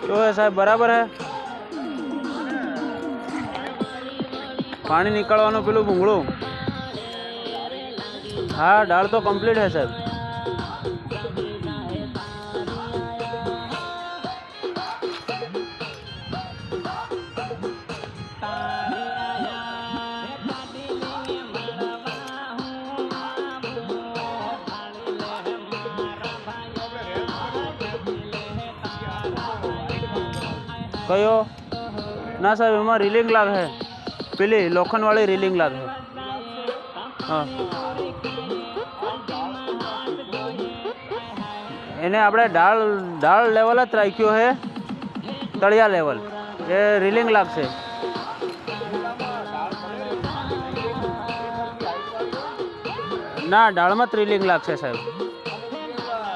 तो है साहब बराबर है। पानी निकालवानो पेलू भूंगळू। हाँ दाल तो कम्प्लीट है साहब। कयो ना साहब एम रीलिंग लाग है, पेली लोखंड वाली रीलिंग लाग है। हाँ एने आपणे डाळ लेवल ज राख्यो है, तळिया लेवल ए रीलिंग लागशे। ना डाळ में रीलिंग लागशे साहेब।